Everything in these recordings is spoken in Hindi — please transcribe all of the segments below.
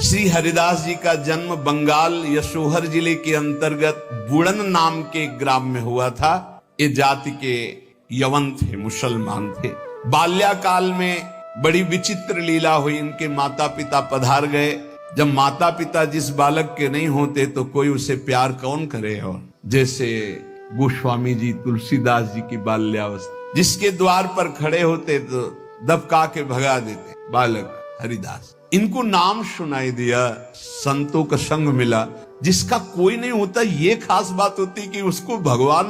श्री हरिदास जी का जन्म बंगाल यशोहर जिले के अंतर्गत बुड़न नाम के एक ग्राम में हुआ था। ये जाति के यवन थे, मुसलमान थे। बाल्याकाल में बड़ी विचित्र लीला हुई। इनके माता पिता पधार गए। जब माता पिता जिस बालक के नहीं होते तो कोई उसे प्यार कौन करे। और जैसे गोस्वामी जी तुलसीदास जी की बाल्यावस्था, जिसके द्वार पर खड़े होते तो दबका के भगा देते। बालक हरिदास, इनको नाम सुनाई दिया, संतों का संग मिला। जिसका कोई नहीं होता ये खास बात होती कि उसको भगवान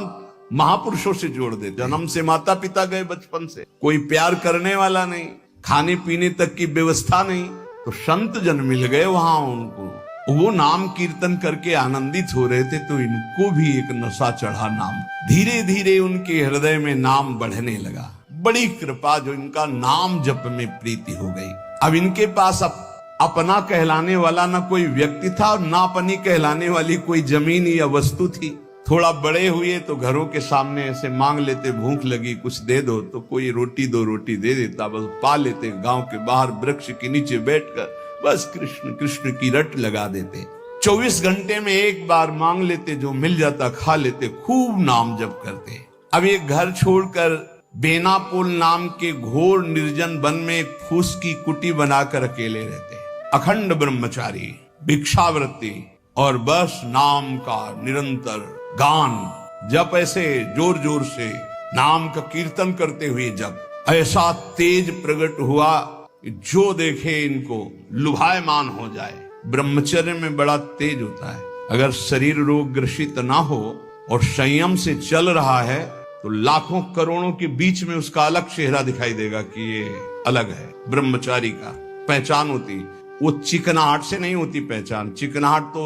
महापुरुषों से जोड़ दे। जन्म से माता पिता गए, बचपन से कोई प्यार करने वाला नहीं, खाने पीने तक की व्यवस्था नहीं, तो संत जन मिल गए वहां उनको। वो नाम कीर्तन करके आनंदित हो रहे थे तो इनको भी एक नशा चढ़ा नाम। धीरे धीरे उनके हृदय में नाम बढ़ने लगा। बड़ी कृपा, जो इनका नाम जप में प्रीति हो गई। अब इनके पास अपना कहलाने वाला ना कोई व्यक्ति था और ना अपनी कहलाने वाली कोई जमीन या वस्तु थी। थोड़ा बड़े हुए तो घरों के सामने ऐसे मांग लेते, भूख लगी कुछ दे दो, तो कोई रोटी दो रोटी दे देता। बस पा लेते, गांव के बाहर वृक्ष के नीचे बैठकर बस कृष्ण कृष्ण की रट लगा देते। 24 घंटे में एक बार मांग लेते, जो मिल जाता खा लेते, खूब नाम जप करते। अब ये घर छोड़कर बेनापोल नाम के घोर निर्जन वन में एक फूस की कुटी बनाकर अकेले रहते। अखंड ब्रह्मचारी, भिक्षावृत्ति और बस नाम का निरंतर गान जप। ऐसे जोर जोर से नाम का कीर्तन करते हुए जब ऐसा तेज प्रकट हुआ, जो देखे इनको लुभायमान हो जाए। ब्रह्मचर्य में बड़ा तेज होता है। अगर शरीर रोग ग्रसित ना हो और संयम से चल रहा है तो लाखों करोड़ों के बीच में उसका अलग चेहरा दिखाई देगा कि ये अलग है। ब्रह्मचारी का पहचान होती, वो चिकनाहट से नहीं होती पहचान। चिकनाहट तो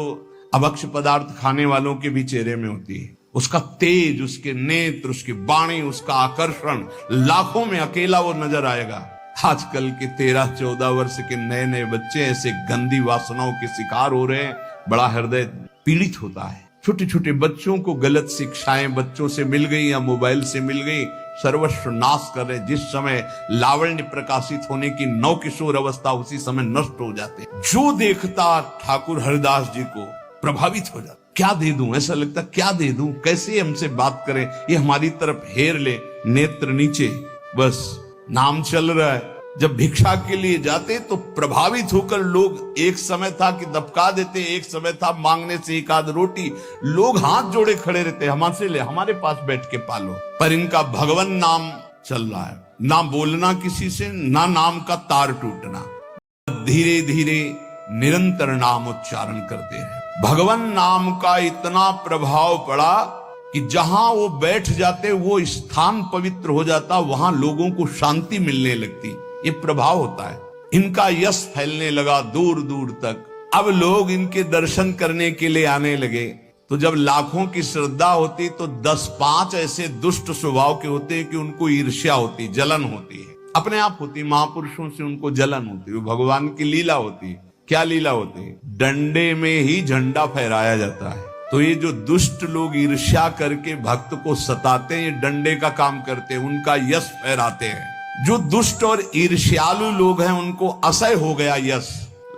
अभक्ष पदार्थ खाने वालों के भी चेहरे में होती है। उसका तेज, उसके नेत्र, उसकी वाणी, उसका आकर्षण, लाखों में अकेला वो नजर आएगा। आजकल के 13-14 वर्ष के नए नए बच्चे ऐसे गंदी वासनाओं के शिकार हो रहे हैं, बड़ा हृदय पीड़ित होता है। छोटे छोटे बच्चों को गलत शिक्षाएं बच्चों से मिल गई या मोबाइल से मिल गई, सर्वस्व नाश कर रहे। जिस समय लावण्य प्रकाशित होने की नवकिशोर अवस्था, उसी समय नष्ट हो जाते। जो देखता ठाकुर हरिदास जी को प्रभावित हो जाता। क्या दे दूं, ऐसा लगता क्या दे दूं, कैसे हमसे बात करें, ये हमारी तरफ हेर ले, नेत्र नीचे, बस नाम चल रहा है। जब भिक्षा के लिए जाते तो प्रभावित होकर लोग, एक समय था कि दबका देते, एक समय था मांगने से एक आध रोटी, लोग हाथ जोड़े खड़े रहते, हमसे ले, हमारे पास बैठ के पालो। पर इनका भगवान नाम चल रहा है। ना बोलना किसी से, ना नाम का तार टूटना। धीरे धीरे निरंतर नाम उच्चारण करते हैं। भगवान नाम का इतना प्रभाव पड़ा कि जहां वो बैठ जाते वो स्थान पवित्र हो जाता, वहां लोगों को शांति मिलने लगती। ये प्रभाव होता है। इनका यश फैलने लगा दूर दूर तक। अब लोग इनके दर्शन करने के लिए आने लगे। तो जब लाखों की श्रद्धा होती तो 10-5 ऐसे दुष्ट स्वभाव के होते हैं कि उनको ईर्ष्या होती, जलन होती है, अपने आप होती। महापुरुषों से उनको जलन होती, वो भगवान की लीला होती। क्या लीला होती है? डंडे में ही झंडा फहराया जाता है। तो ये जो दुष्ट लोग ईर्ष्या करके भक्त को सताते हैं, ये डंडे का काम करते हैं, उनका यश फहराते हैं। जो दुष्ट और ईर्ष्यालु लोग हैं उनको असह्य हो गया यश।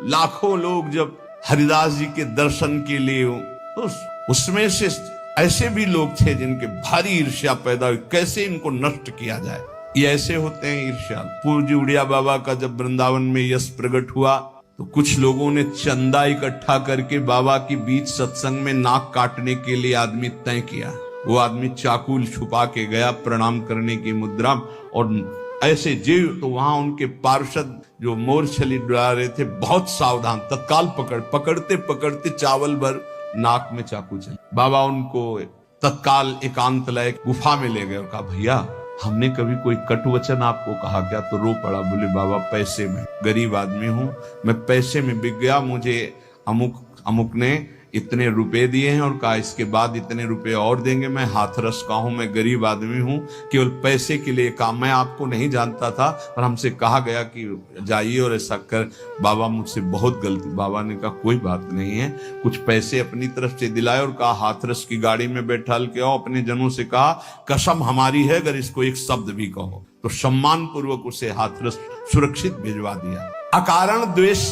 लाखों लोग जब हरिदास जी के दर्शन के लिए हो, तो उसमें से ऐसे भी लोग थे जिनके भारी ईर्ष्या पैदा हुई, कैसे इनको नष्ट किया जाए। ये ऐसे होते हैं ईर्ष्या। पूज्य उड़िया बाबा का जब वृंदावन में यश प्रकट हुआ तो कुछ लोगों ने चंदा इकट्ठा करके बाबा की बीच सत्संग में नाक काटने के लिए आदमी तय किया। वो आदमी चाकू छुपा के गया प्रणाम करने की मुद्रा, और ऐसे जीव तो वहां उनके पार्षद जो मोरछली डुला रहे थे बहुत सावधान, तत्काल पकड़ते पकड़ते चावल भर नाक में चाकू चले। बाबा उनको तत्काल एकांत लायक गुफा में ले गए और कहा, भैया हमने कभी कोई कटु वचन आपको कहा क्या? तो रो पड़ा। बोले बाबा पैसे में, गरीब आदमी हूं मैं, पैसे में बिक गया। मुझे अमुक ने इतने रुपए दिए हैं और कहा इसके बाद इतने रुपए और देंगे। मैं हाथरस का हूं, मैं गरीब आदमी हूं, केवल पैसे के लिए काम। मैं आपको नहीं जानता था और हमसे कहा गया कि जाइए और ऐसा कर। बाबा मुझसे बहुत गलती। बाबा ने कहा कोई बात नहीं है, कुछ पैसे अपनी तरफ से दिलाए और कहा हाथरस की गाड़ी में बैठाल के आओ। अपने जनों से कहा कसम हमारी है अगर इसको एक शब्द भी कहो, तो सम्मान पूर्वक उसे हाथरस सुरक्षित भिजवा दिया। अकारण द्वेष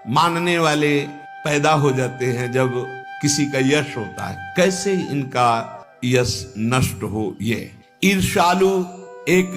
मानने वाले पैदा हो जाते हैं जब किसी का यश होता है। कैसे इनका यश नष्ट हो। ये ईर्ष्यालु एक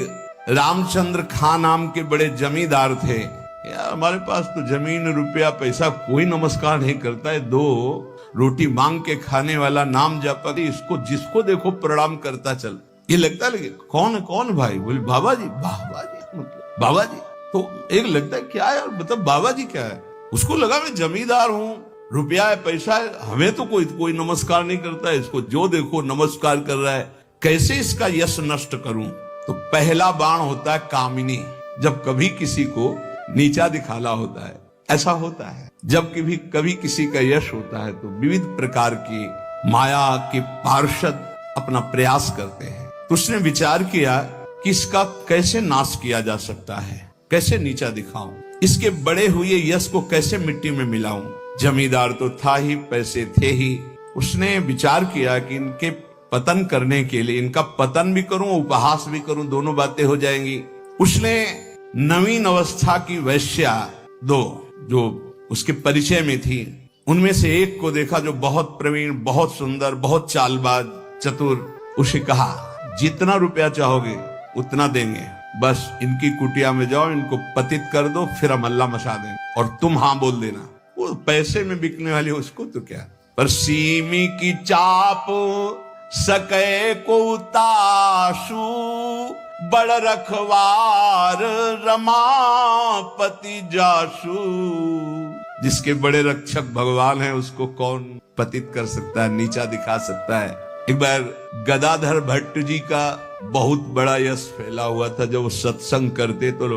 रामचंद्र खां नाम के बड़े जमींदार थे। यार हमारे पास तो जमीन रुपया पैसा कोई नमस्कार नहीं करता है, दो रोटी मांग के खाने वाला नाम जपा इसको जिसको देखो प्रणाम करता चल। ये लगता है कौन भाई? बोले बाबा जी। मतलब बाबा जी तो एक लगता है क्या यार, मतलब बाबा जी क्या है? उसको लगा मैं जमींदार हूँ, रुपया है पैसा है, हमें तो कोई नमस्कार नहीं करता है, इसको जो देखो नमस्कार कर रहा है, कैसे इसका यश नष्ट करूं। तो पहला बाण होता है कामिनी। जब कभी किसी को नीचा दिखाना होता है, ऐसा होता है जब कभी किसी का यश होता है तो विविध प्रकार की माया के पार्षद अपना प्रयास करते हैं। तो उसने विचार किया कि इसका कैसे नाश किया जा सकता है, कैसे नीचा दिखाऊं, इसके बड़े हुए यश को कैसे मिट्टी में मिलाऊं। जमींदार तो था ही, पैसे थे ही। उसने विचार किया कि इनके पतन करने के लिए इनका पतन भी करूं, उपहास भी करूं, दोनों बातें हो जाएंगी। उसने नवीन अवस्था की वैश्या दो जो उसके परिचय में थी, उनमें से एक को देखा जो बहुत प्रवीण, बहुत सुंदर, बहुत चालबाज, चतुर। उसे कहा जितना रुपया चाहोगे उतना देंगे, बस इनकी कुटिया में जाओ, इनको पतित कर दो, फिर हम अल्लाह मचा देंगे और तुम हाँ बोल देना। वो पैसे में बिकने वाली उसको तो क्या, पर सीमी की चाप सके को उताशु, बड़ रखवार रमापति जासु। जिसके बड़े रक्षक भगवान है उसको कौन पतित कर सकता है, नीचा दिखा सकता है। एक बार गदाधर भट्ट जी का बहुत बड़ा यश फैला हुआ था। जब वो सत्संग करते तो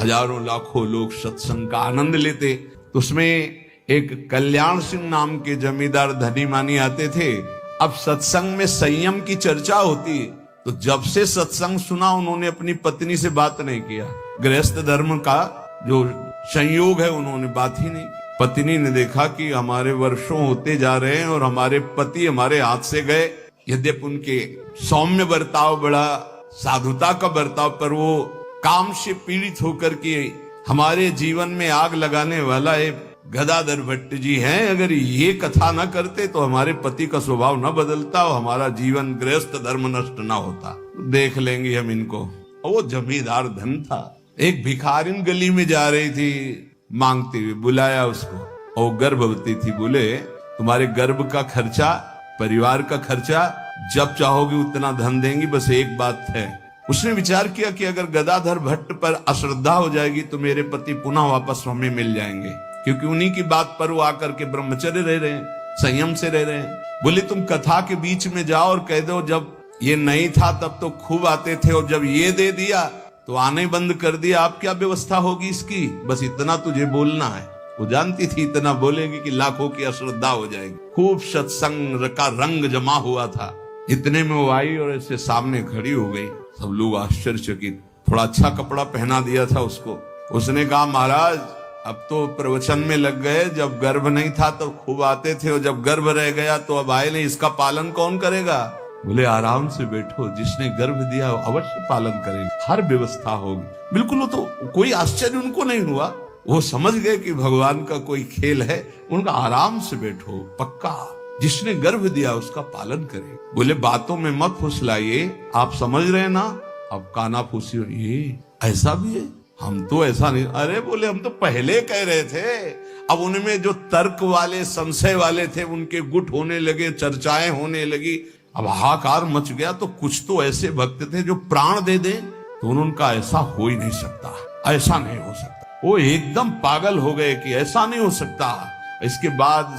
हजारों लाखों लोग सत्संग का आनंद लेते। तो उसमें एक कल्याण सिंह नाम के जमींदार धनी मानी आते थे। अब सत्संग में संयम की चर्चा होती, तो जब से सत्संग सुना उन्होंने अपनी पत्नी से बात नहीं किया। गृहस्थ धर्म का जो संयोग है उन्होंने बात ही नहीं। पत्नी ने देखा कि हमारे वर्षों होते जा रहे हैं और हमारे पति हमारे हाथ से गए। यद्यपि उनके सौम्य बर्ताव, बड़ा साधुता का बर्ताव, पर वो काम से पीड़ित होकर के हमारे जीवन में आग लगाने वाला एक गदाधर भट्ट जी हैं। अगर ये कथा न करते तो हमारे पति का स्वभाव न बदलता और हमारा जीवन गृहस्थ धर्म नष्ट न होता। देख लेंगे हम इनको। वो जमींदार धन था। एक भिखारिन गली में जा रही थी मांगते हुए, बुलाया उसको और गर्भवती थी। बोले तुम्हारे गर्भ का खर्चा, परिवार का खर्चा जब चाहोगे उतना धन देंगी, बस एक बात है। उसने विचार किया कि अगर गदाधर भट्ट पर अश्रद्धा हो जाएगी तो मेरे पति पुनः वापस हमें मिल जाएंगे, क्योंकि उन्हीं की बात पर वो आकर के ब्रह्मचर्य रह रहे हैं, संयम से रह रहे हैं। बोले तुम कथा के बीच में जाओ और कह दो जब ये नहीं था तब तो खूब आते थे और जब ये दे दिया तो आने बंद कर दिया, आप क्या व्यवस्था होगी इसकी, बस इतना तुझे बोलना है। वो जानती थी इतना बोलेगी कि लाखों की अश्रद्धा हो जाएगी। खूब सत्संग का रंग जमा हुआ था। इतने में वो आई और ऐसे सामने खड़ी हो गई। सब लोग आश्चर्यचकित। थोड़ा अच्छा कपड़ा पहना दिया था उसको। उसने कहा महाराज अब तो प्रवचन में लग गए, जब गर्भ नहीं था तो खूब आते थे और जब गर्भ रह गया तो अब आए नहीं, इसका पालन कौन करेगा। बोले आराम से बैठो, जिसने गर्भ दिया अवश्य पालन करेगा, हर व्यवस्था होगी। बिल्कुल। वो तो कोई आश्चर्य उनको नहीं हुआ, वो समझ गए कि भगवान का कोई खेल है। उनका आराम से बैठो, पक्का जिसने गर्भ दिया उसका पालन करे। बोले बातों में मत फुसलाइए, आप समझ रहे ना। अब काना फूसी, ये ऐसा भी है, हम तो ऐसा नहीं। अरे बोले हम तो पहले कह रहे थे। अब उनमें जो तर्क वाले, संशय वाले थे उनके गुट होने लगे, चर्चाएं होने लगी। अब हाहाकार मच गया। तो कुछ तो ऐसे भक्त थे जो प्राण दे दें, तो उनका ऐसा हो ही नहीं सकता, ऐसा नहीं हो सकता। वो एकदम पागल हो गए कि ऐसा नहीं हो सकता। इसके बाद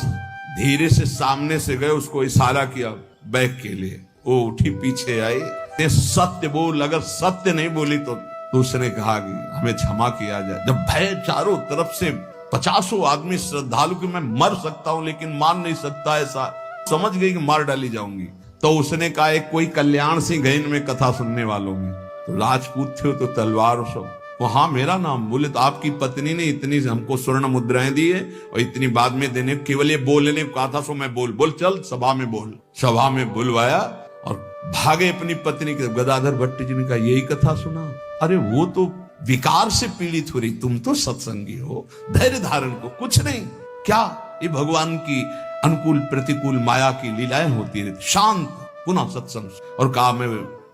धीरे से सामने से गए, उसको इशारा किया बैग के लिए। वो उठी, पीछे आई, ते सत्य बोल, अगर सत्य नहीं बोली तो उसने कहा कि हमें क्षमा किया जाए। जब भय चारों तरफ से 50 आदमी श्रद्धालु कि मैं मर सकता हूं लेकिन मान नहीं सकता, ऐसा समझ गई कि मार डाली जाऊंगी। तो उसने कहा एक कोई कल्याण सिंह है इनमें कथा सुनने वालों में। तो राजपूत थे तो तलवार सब। हाँ मेरा नाम। बोले तो आपकी पत्नी ने इतनी हमको स्वर्ण मुद्राएं दी है और इतनी बाद में देने, केवल ये बोलने को कहा था, सो मैं बोल चल सभा में बोल। सभा में बुलवाया और भागे अपनी पत्नी के। गदाधर भट्ट जी ने कहा यही कथा सुना। अरे वो तो विकार से पीड़ित हो रही, तुम तो सत्संगी हो, धैर्य धारण को कुछ नहीं। क्या ये भगवान की अनुकूल प्रतिकूल माया की लीलाएं होती रहती। शांत पुनः सत्संग। और कहा मैं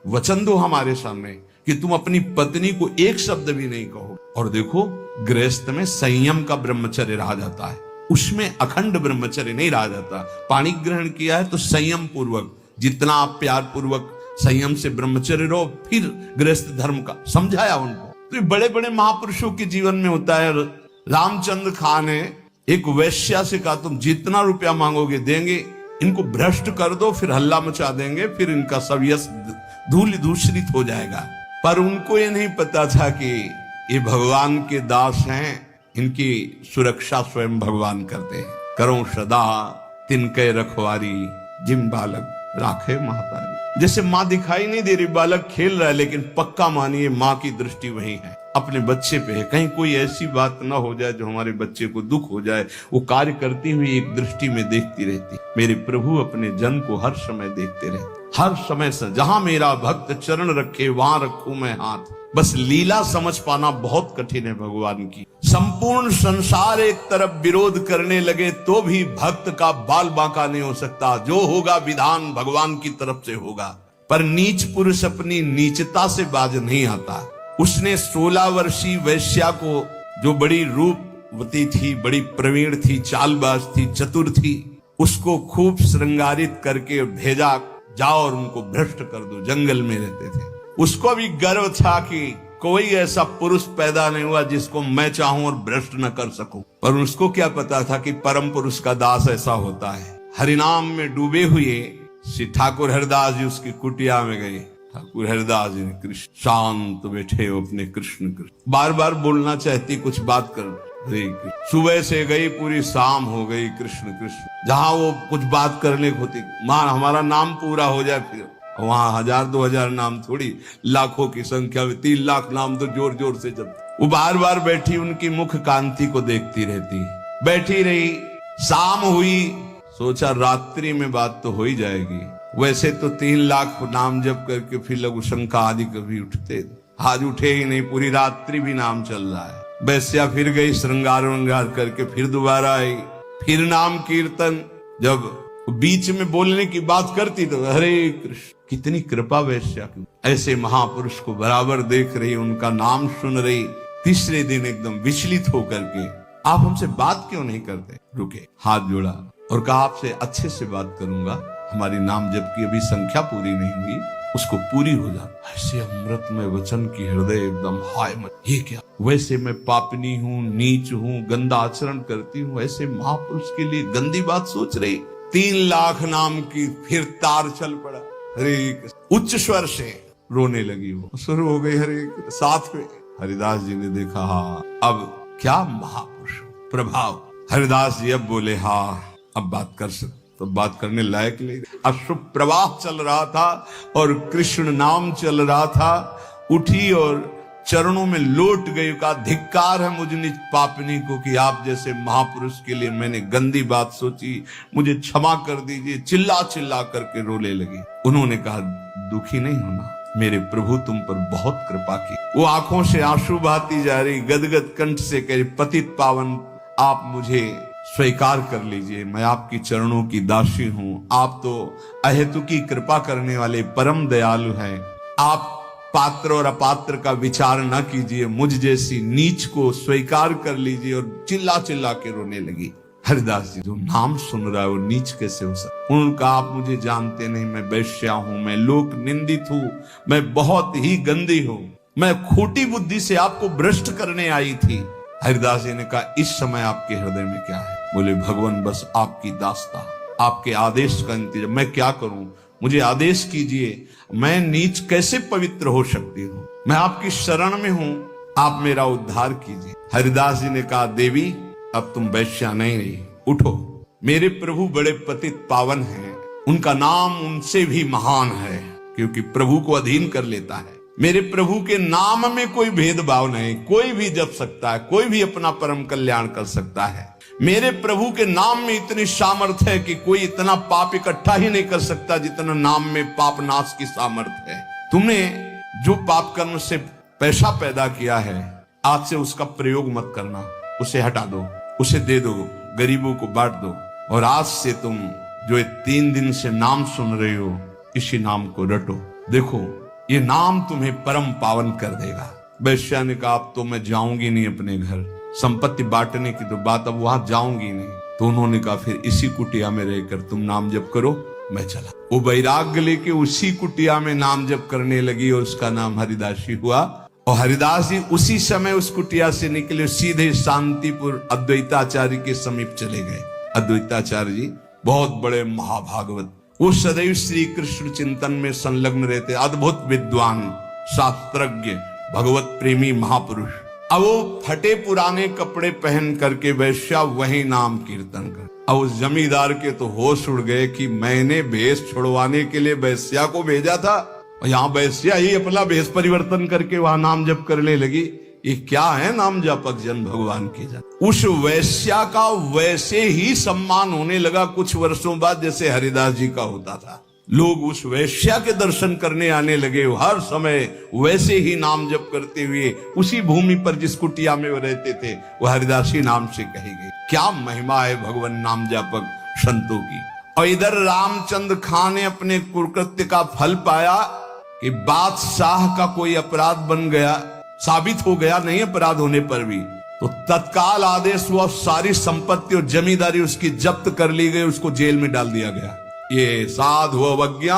वचन दो हमारे सामने कि तुम अपनी पत्नी को एक शब्द भी नहीं कहो। और देखो गृहस्थ में संयम का ब्रह्मचर्य रहा जाता है, उसमें अखंड ब्रह्मचर्य नहीं रहा जाता। पानी ग्रहण किया है तो संयम पूर्वक, जितना आप प्यार पूर्वक संयम से ब्रह्मचर्य रहो, फिर गृहस्थ धर्म का समझाया उनको। तो बड़े बड़े महापुरुषों के जीवन में होता है। रामचंद्र खान ने एक वैश्या से कहा तुम जितना रुपया मांगोगे देंगे, इनको भ्रष्ट कर दो, फिर हल्ला मचा देंगे, फिर इनका सब यश धूल दूषित हो जाएगा। पर उनको ये नहीं पता था कि ये भगवान के दास हैं, इनकी सुरक्षा स्वयं भगवान करते हैं। करो सदा तिनके रखवारी, जिम बालक राखे महतारी। जैसे माँ दिखाई नहीं दे रही, बालक खेल रहा है, लेकिन पक्का मानिए माँ की दृष्टि वही है, अपने बच्चे पे है। कहीं कोई ऐसी बात ना हो जाए जो हमारे बच्चे को दुख हो जाए। वो कार्य करती हुई एक दृष्टि में देखती रहती। मेरे प्रभु अपने जन को हर समय देखते रहते, हर समय से। जहां मेरा भक्त चरण रखे वहां रखूं मैं हाथ। बस लीला समझ पाना बहुत कठिन है भगवान की। संपूर्ण संसार एक तरफ विरोध करने लगे तो भी भक्त का बाल बांका नहीं हो सकता। जो होगा विधान भगवान की तरफ से होगा। पर नीच पुरुष अपनी नीचता से बाज नहीं आता। उसने 16 वर्षीय वैश्या को, जो बड़ी रूपवती थी, बड़ी प्रवीण थी, चालबाज थी, चतुर थी, उसको खूब श्रृंगारित करके भेजा, जाओ और उनको भ्रष्ट कर दो। जंगल में रहते थे। उसको भी गर्व था कि कोई ऐसा पुरुष पैदा नहीं हुआ जिसको मैं चाहूं और भ्रष्ट न कर सकूं। पर उसको क्या पता था कि परम पुरुष का दास ऐसा होता है। हरिनाम में डूबे हुए श्री ठाकुर हरिदास जी उसकी कुटिया में गए। ठाकुर हरिदास जी ने कृष्ण शांत बैठे हो अपने कृष्ण कृष्ण, बार बार बोलना चाहती कुछ बात कर रही। सुबह से गई पूरी शाम हो गई कृष्ण कृष्ण। जहां वो कुछ बात करने को होती, मां हमारा नाम पूरा हो जाए, फिर वहां 1000-2000 नाम थोड़ी, लाखों की संख्या में 3 लाख नाम तो जोर जोर से जब। वो बार बार बैठी उनकी मुख कांति को देखती रहती। बैठी रही, शाम हुई, सोचा रात्रि में बात तो हो ही जाएगी। वैसे तो 3 लाख नाम जप करके फिर लघु शंका आदि कभी उठते, आज उठे ही नहीं। पूरी रात्रि भी नाम चल रहा है। वैश्या फिर गई, श्रृंगार वंगार करके फिर दोबारा आई, फिर नाम कीर्तन। जब बीच में बोलने की बात करती तो हरे कृष्ण। कितनी कृपा वैश्या की, ऐसे महापुरुष को बराबर देख रही, उनका नाम सुन रही। तीसरे दिन एकदम विचलित होकर के, आप हमसे बात क्यों नहीं करते? रुके, हाथ जोड़ा और कहा आपसे अच्छे से बात करूंगा। हमारी नाम जप की अभी संख्या पूरी नहीं हुई, उसको पूरी हो जा। ऐसे अमृत में वचन की हृदय एकदम हाय मत, ये क्या? वैसे मैं पापनी हूँ, नीच हूँ, गंदा आचरण करती हूँ, ऐसे महापुरुष के लिए गंदी बात सोच रही। 3 लाख नाम की फिर तार चल पड़ा। हरे उच्च स्वर से रोने लगी, वो शुरू हो गई हरे। साथ में हरिदास जी ने देखा, हाँ अब क्या महापुरुष प्रभाव। हरिदास जी अब बोले, हाँ अब बात कर सकते। तो बात करने लायक नहीं। अश्रुभ प्रवाह चल रहा था और कृष्ण नाम चल रहा था। उठी और चरणों में लौट गई, का धिक्कार है मुझ निज पापनी को कि आप जैसे महापुरुष के लिए मैंने गंदी बात सोची, मुझे क्षमा कर दीजिए। चिल्ला चिल्ला करके रोने लगी। उन्होंने कहा दुखी नहीं होना, मेरे प्रभु तुम पर बहुत कृपा की। वो आंखों से आंसू बहाती जा रही, गदगद कंठ से कह रही, पतित पावन आप मुझे स्वीकार कर लीजिए, मैं आपकी चरणों की दासी हूं। आप तो अहेतुकी कृपा करने वाले परम दयालु हैं। आप पात्र और अपात्र का विचार न कीजिए, मुझ जैसी नीच को स्वीकार कर लीजिए। और चिल्ला चिल्ला के रोने लगी। हरिदास जी जो नाम सुन रहा है वो नीच कैसे हो सकता? उनका आप मुझे जानते नहीं, मैं वैश्या हूं, मैं लोक निंदित हूं, मैं बहुत ही गंदी हूं, मैं खोटी बुद्धि से आपको भ्रष्ट करने आई थी। हरिदास जी ने कहा इस समय आपके हृदय में क्या है? बोले भगवान बस आपकी दास्ता, आपके आदेश का इंतजार। मैं क्या करूं, मुझे आदेश कीजिए। मैं नीच कैसे पवित्र हो सकती हूँ? मैं आपकी शरण में हूँ, आप मेरा उद्धार कीजिए। हरिदास जी ने कहा देवी अब तुम वैश्या नहीं रही, उठो। मेरे प्रभु बड़े पतित पावन हैं, उनका नाम उनसे भी महान है, क्योंकि प्रभु को अधीन कर लेता है। मेरे प्रभु के नाम में कोई भेदभाव नहीं, कोई भी जप सकता है, कोई भी अपना परम कल्याण कर सकता है। मेरे प्रभु के नाम में इतनी सामर्थ्य है कि कोई इतना पाप इकट्ठा ही नहीं कर सकता जितना नाम में पाप नाश की सामर्थ्य है। तुमने जो पाप कर्म से पैसा पैदा किया है, आज से उसका प्रयोग मत करना, उसे हटा दो, उसे दे दो, गरीबों को बांट दो। और आज से तुम जो ये 3 दिन से नाम सुन रहे हो, इसी नाम को रटो। देखो ये नाम तुम्हें परम पावन कर देगा। वैश्या ने कहा अब तो मैं जाऊंगी नहीं अपने घर, संपत्ति बांटने की तो बात, अब वहां जाऊंगी नहीं। तो उन्होंने कहा फिर इसी कुटिया में रहकर तुम नाम जप करो, मैं चला। वो वैराग्य लेके उसी कुटिया में नाम जप करने लगी और उसका नाम हरिदासी हुआ। और हरिदास जी उसी समय उस कुटिया से निकले, सीधे शांतिपुर अद्वैताचार्य के समीप चले गए। अद्वैताचार्य जी बहुत बड़े महाभागवत, वो सदैव श्री कृष्ण चिंतन में संलग्न रहते, अद्भुत विद्वान, शास्त्रज्ञ, भगवत प्रेमी महापुरुष। अब वो फटे पुराने कपड़े पहन करके वैश्या वही नाम कीर्तन कर। अब उस जमींदार के तो होश उड़ गए कि मैंने भेष छुड़वाने के लिए वैश्या को भेजा था, और यहाँ वैश्या ही अपना भेष परिवर्तन करके वहां नाम जप करने लगी। ये क्या है नाम जापक जन भगवान के जन। उस वैश्या का वैसे ही सम्मान होने लगा कुछ वर्षों बाद जैसे हरिदास जी का होता था। लोग उस वैश्या के दर्शन करने आने लगे, हर समय वैसे ही नाम जप करते हुए उसी भूमि पर जिस कुटिया में वो रहते थे वो हरिदासी नाम से कही गई। क्या महिमा है भगवान नाम जापक संतों की। और इधर रामचंद्र खां ने अपने कुकृत्य का फल पाया कि बादशाह का कोई अपराध बन गया, साबित हो गया नहीं अपराध होने पर भी, तो तत्काल आदेश हुआ, सारी संपत्ति और जमींदारी उसकी जब्त कर ली गई, उसको जेल में डाल दिया गया। ये साधु अवज्ञा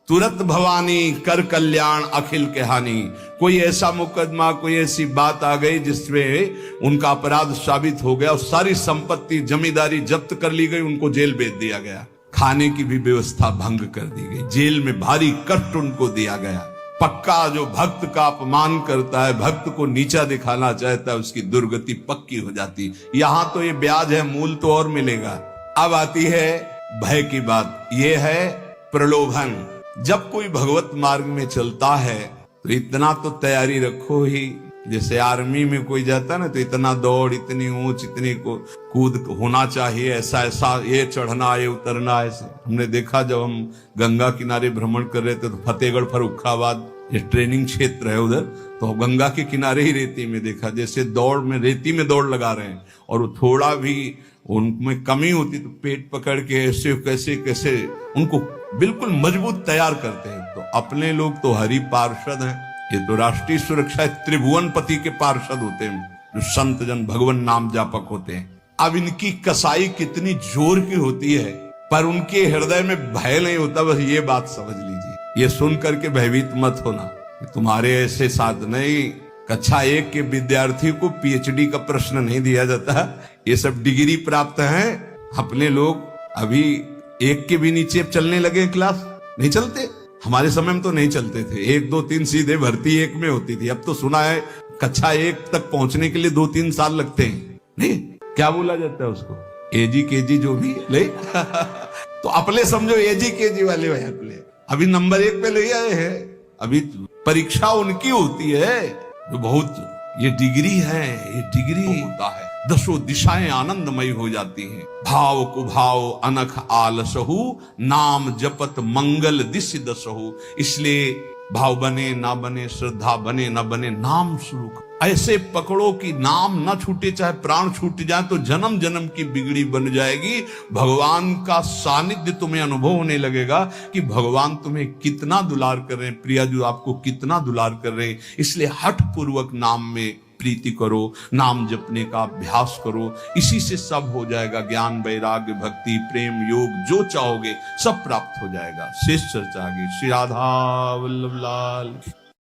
तुरंत भवानी, कर कल्याण अखिल के हानि। कोई ऐसा मुकदमा, कोई ऐसी बात आ गई जिसमें उनका अपराध साबित हो गया और सारी संपत्ति जमींदारी जब्त कर ली गई, उनको जेल भेज दिया गया। खाने की भी व्यवस्था भंग कर दी गई, जेल में भारी कष्ट उनको दिया गया। पक्का जो भक्त का अपमान करता है, भक्त को नीचा दिखाना चाहता है, उसकी दुर्गति पक्की हो जाती। यहां तो ये ब्याज है, मूल तो और मिलेगा। अब आती है भय की बात, ये है प्रलोभन। जब कोई भगवत मार्ग में चलता है तो इतना तो तैयारी रखो ही, जैसे आर्मी में कोई जाता ना तो इतना दौड़, इतनी ऊंच, इतनी को कूद होना चाहिए, ऐसा ऐसा, ये चढ़ना, ये उतरना। ऐसे हमने देखा जब हम गंगा किनारे भ्रमण कर रहे थे तो फतेहगढ़ फर्रुखाबाद ये ट्रेनिंग क्षेत्र है उधर, तो गंगा के किनारे ही रेती में देखा, जैसे दौड़ में रेती में दौड़ लगा रहे हैं और वो थोड़ा भी उनमें कमी होती तो पेट पकड़ के ऐसे कैसे कैसे उनको बिल्कुल मजबूत तैयार करते हैं। तो अपने लोग तो हरि पार्षद हैं, ये तो राष्ट्रीय सुरक्षा त्रिभुवनपति के पार्षद होते हैं, जो संत जन भगवान नाम जापक होते हैं। अब इनकी कसाई कितनी जोर की होती है, पर उनके हृदय में भय नहीं होता, बस ये बात समझ लीजिए। ये सुन करके भयभीत मत होना, तुम्हारे ऐसे साथ नहीं। कक्षा 1 के विद्यार्थी को पीएचडी का प्रश्न नहीं दिया जाता, ये सब डिग्री प्राप्त हैं। अपने लोग अभी 1 के भी नीचे चलने लगे, क्लास नहीं चलते। हमारे समय में तो नहीं चलते थे, 1 2 3 सीधे भर्ती 1 में होती थी। अब तो सुना है कक्षा 1 तक पहुंचने के लिए 2-3 साल लगते हैं। नहीं, क्या बोला जाता है उसको, एजी केजी जो भी ले तो अपने समझो एजी केजी वाले भाई अपने अभी नंबर 1 पे ले आए हैं। अभी परीक्षा उनकी होती है जो बहुत, ये डिग्री है, ये डिग्री होता है। 10 दिशाएं आनंदमयी हो जाती हैं। भाव कुभाव अनख आलसहु, नाम जपत मंगल दिश दसहु। इसलिए भाव बने ना बने, श्रद्धा बने ना बने, नाम शुरू ऐसे पकड़ो कि नाम ना छूटे, चाहे प्राण छूट जाए तो जन्म जन्म की बिगड़ी बन जाएगी। भगवान का सानिध्य तुम्हें अनुभव होने लगेगा कि भगवान तुम्हें कितना दुलार कर रहे हैं, प्रिया जी आपको कितना दुलार कर रहे हैं। इसलिए हठ पूर्वक नाम में प्रीति करो, नाम जपने का अभ्यास करो, इसी से सब हो जाएगा। ज्ञान, वैराग्य, भक्ति, प्रेम, योग जो चाहोगे सब प्राप्त हो जाएगा। शेष चर्चा आगे। श्री राधा वल्लभ लाल।